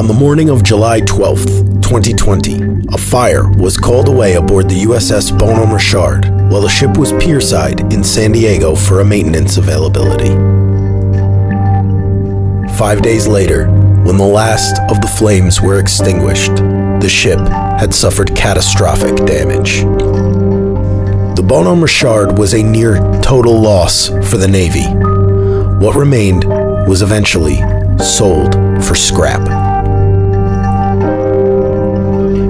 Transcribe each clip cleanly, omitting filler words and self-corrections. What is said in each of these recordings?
On the morning of July 12th, 2020, a fire was called away aboard the USS Bonhomme Richard while the ship was pierside in San Diego for a maintenance availability. 5 days later, when the last of the flames were extinguished, the ship had suffered catastrophic damage. The Bonhomme Richard was a near total loss for the Navy. What remained was eventually sold for scrap.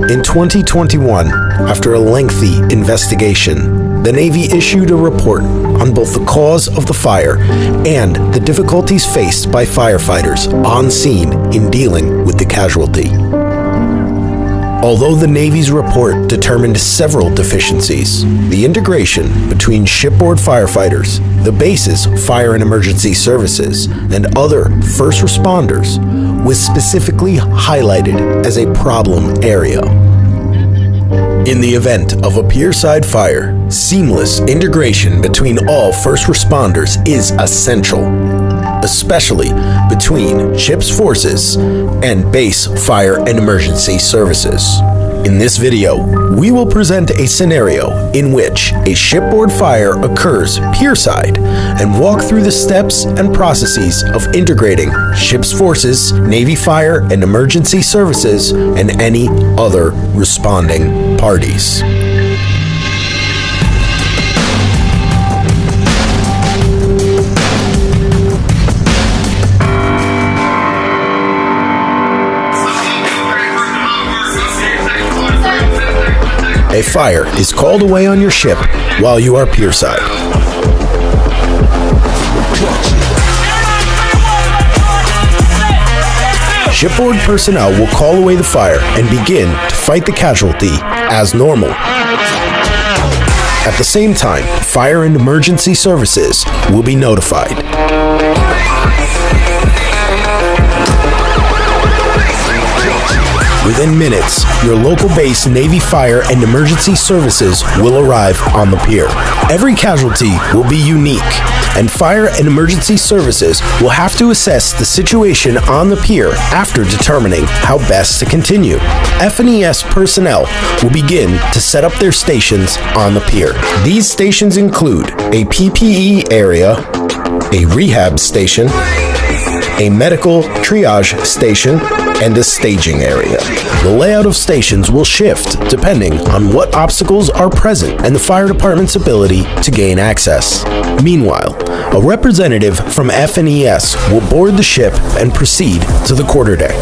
In 2021, after a lengthy investigation, the Navy issued a report on both the cause of the fire and the difficulties faced by firefighters on scene in dealing with the casualty. Although the Navy's report determined several deficiencies, the integration between shipboard firefighters, the base's fire and emergency services, and other first responders was specifically highlighted as a problem area. In the event of a pierside fire, seamless integration between all first responders is essential, especially between ship's forces and base fire and emergency services. In this video, we will present a scenario in which a shipboard fire occurs pierside and walk through the steps and processes of integrating ship's forces, Navy fire and emergency services, and any other responding parties. A fire is called away on your ship while you are pierside. Shipboard personnel will call away the fire and begin to fight the casualty as normal. At the same time, fire and emergency services will be notified. Within minutes, your local base Navy Fire and Emergency Services will arrive on the pier. Every casualty will be unique, and Fire and Emergency Services will have to assess the situation on the pier after determining how best to continue. F&ES personnel will begin to set up their stations on the pier. These stations include a PPE area, a rehab station, a medical triage station, and a staging area. The layout of stations will shift depending on what obstacles are present and the fire department's ability to gain access. Meanwhile, a representative from F&ES will board the ship and proceed to the quarterdeck.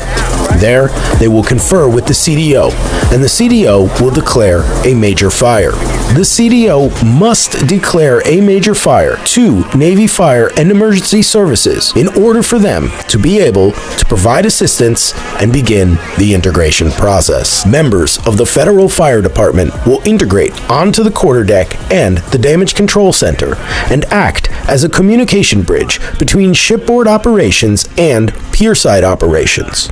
There, they will confer with the CDO, and the CDO will declare a major fire. The CDO must declare a major fire to Navy Fire and Emergency Services in order for them to be able to provide assistance and begin the integration process. Members of the Federal Fire Department will integrate onto the quarterdeck and the Damage Control Center and act as a communication bridge between shipboard operations and pierside operations.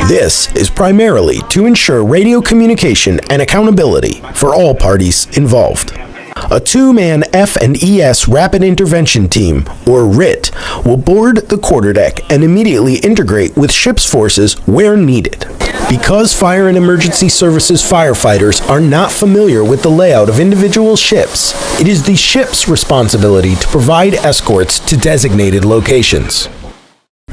This is primarily to ensure radio communication and accountability for all parties involved. A two-man F&ES Rapid Intervention Team, or RIT, will board the quarterdeck and immediately integrate with ship's forces where needed. Because Fire and Emergency Services firefighters are not familiar with the layout of individual ships, it is the ship's responsibility to provide escorts to designated locations.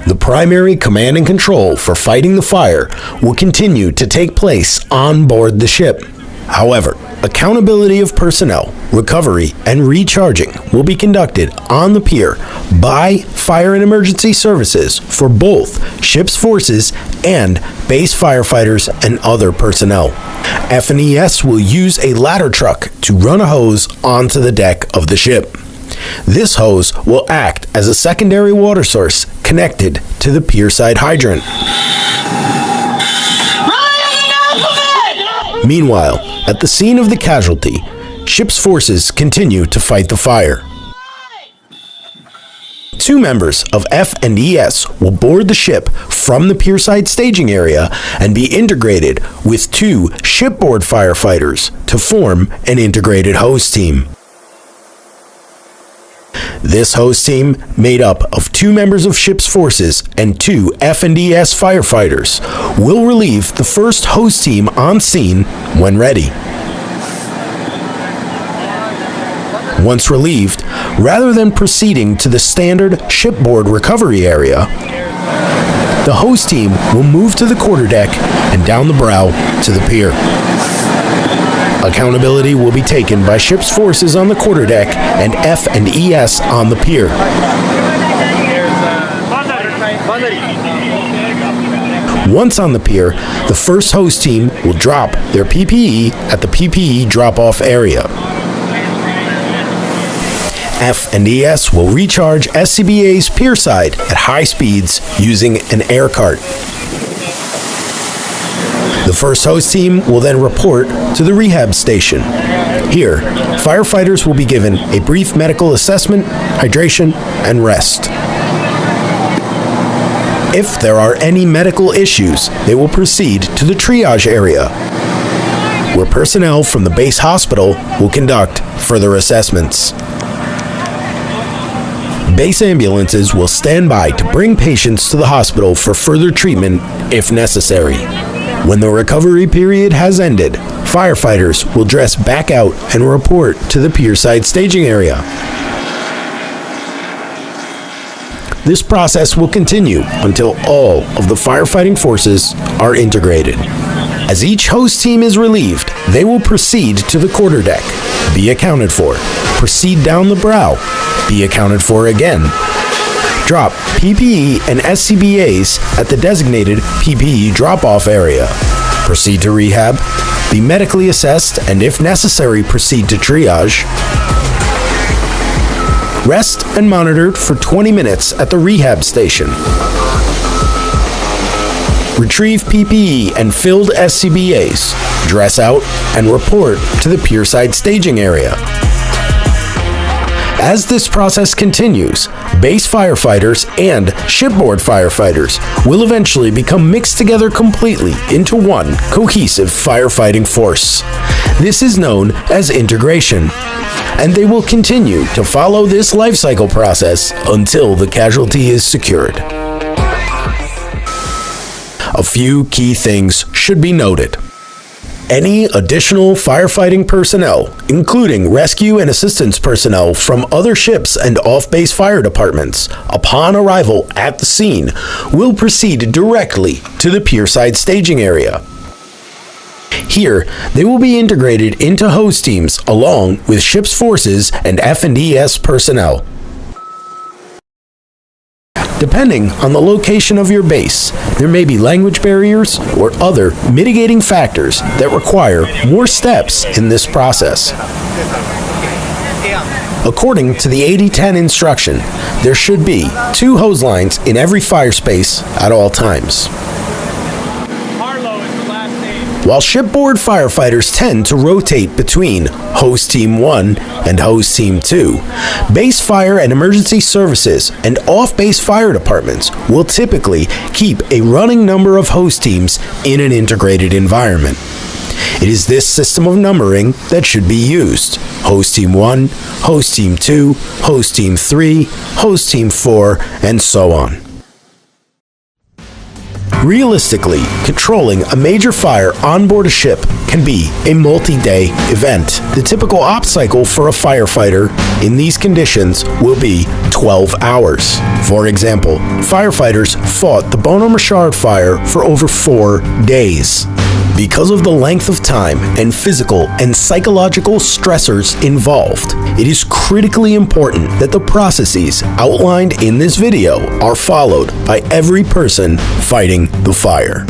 The primary command and control for fighting the fire will continue to take place on board the ship. However, accountability of personnel, recovery, and recharging will be conducted on the pier by Fire and Emergency Services for both ship's forces and base firefighters and other personnel. F&ES will use a ladder truck to run a hose onto the deck of the ship. This hose will act as a secondary water source connected to the pierside hydrant. Meanwhile, at the scene of the casualty, ship's forces continue to fight the fire. Two members of F&ES will board the ship from the pierside staging area and be integrated with two shipboard firefighters to form an integrated hose team. This host team, made up of 2 members of ship's forces and 2 F&ES firefighters, will relieve the first host team on scene when ready. Once relieved, rather than proceeding to the standard shipboard recovery area, the host team will move to the quarterdeck and down the brow to the pier. Accountability will be taken by ship's forces on the quarterdeck and F&ES on the pier. Once on the pier, the first host team will drop their PPE at the PPE drop-off area. F&ES will recharge SCBA's pier-side at high speeds using an air cart. The first host team will then report to the rehab station. Here, firefighters will be given a brief medical assessment, hydration, and rest. If there are any medical issues, they will proceed to the triage area, where personnel from the base hospital will conduct further assessments. Base ambulances will stand by to bring patients to the hospital for further treatment if necessary. When the recovery period has ended, firefighters will dress back out and report to the pier-side staging area. This process will continue until all of the firefighting forces are integrated. As each host team is relieved, they will proceed to the quarterdeck, be accounted for, proceed down the brow, be accounted for again, drop PPE and SCBAs at the designated PPE drop-off area, proceed to rehab, be medically assessed, and if necessary, proceed to triage, rest and monitored for 20 minutes at the rehab station, retrieve PPE and filled SCBAs, dress out, and report to the pier-side staging area. As this process continues, base firefighters and shipboard firefighters will eventually become mixed together completely into one cohesive firefighting force. This is known as integration, and they will continue to follow this life cycle process until the casualty is secured. A few key things should be noted. Any additional firefighting personnel, including rescue and assistance personnel from other ships and off-base fire departments, upon arrival at the scene, will proceed directly to the pier-side staging area. Here, they will be integrated into host teams along with ship's forces and F&ES personnel. Depending on the location of your base, there may be language barriers or other mitigating factors that require more steps in this process. According to the 80-10 instruction, there should be 2 hose lines in every fire space at all times. While shipboard firefighters tend to rotate between Host Team 1 and Host Team 2, base fire and emergency services and off-base fire departments will typically keep a running number of host teams in an integrated environment. It is this system of numbering that should be used: Host Team 1, Host Team 2, Host Team 3, Host Team 4, and so on. Realistically, controlling a major fire on board a ship can be a multi-day event. The typical op cycle for a firefighter in these conditions will be 12 hours. For example, firefighters fought the Bono Machard fire for over 4 days. Because of the length of time and physical and psychological stressors involved, it is critically important that the processes outlined in this video are followed by every person fighting the fire.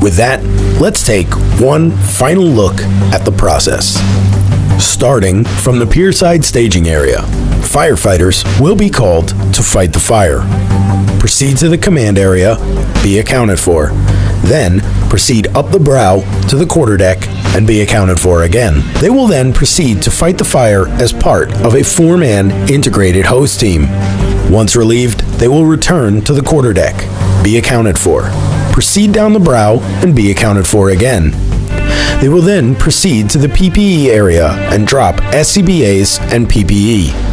With that, let's take one final look at the process. Starting from the pier-side staging area, firefighters will be called to fight the fire. Proceed to the command area, be accounted for. Then proceed up the brow to the quarterdeck and be accounted for again. They will then proceed to fight the fire as part of a 4-man integrated host team. Once relieved, they will return to the quarterdeck, be accounted for. Proceed down the brow and be accounted for again. They will then proceed to the PPE area and drop SCBAs and PPE.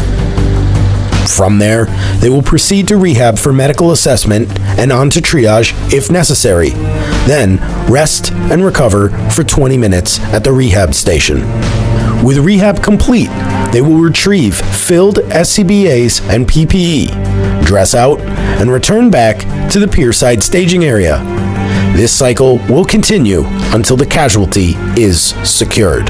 From there, they will proceed to rehab for medical assessment and on to triage if necessary. Then, rest and recover for 20 minutes at the rehab station. With rehab complete, they will retrieve filled SCBAs and PPE, dress out, and return back to the pier-side staging area. This cycle will continue until the casualty is secured.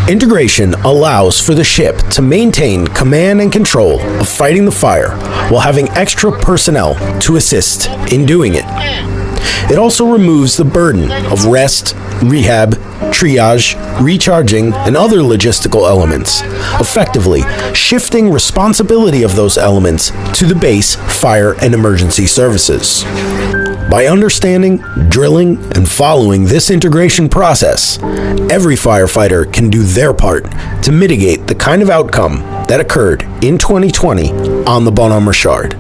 Integration allows for the ship to maintain command and control of fighting the fire while having extra personnel to assist in doing it. It also removes the burden of rest, rehab, triage, recharging, and other logistical elements, effectively shifting responsibility of those elements to the base fire and emergency services. By understanding, drilling, and following this integration process, every firefighter can do their part to mitigate the kind of outcome that occurred in 2020 on the Bonhomme Richard.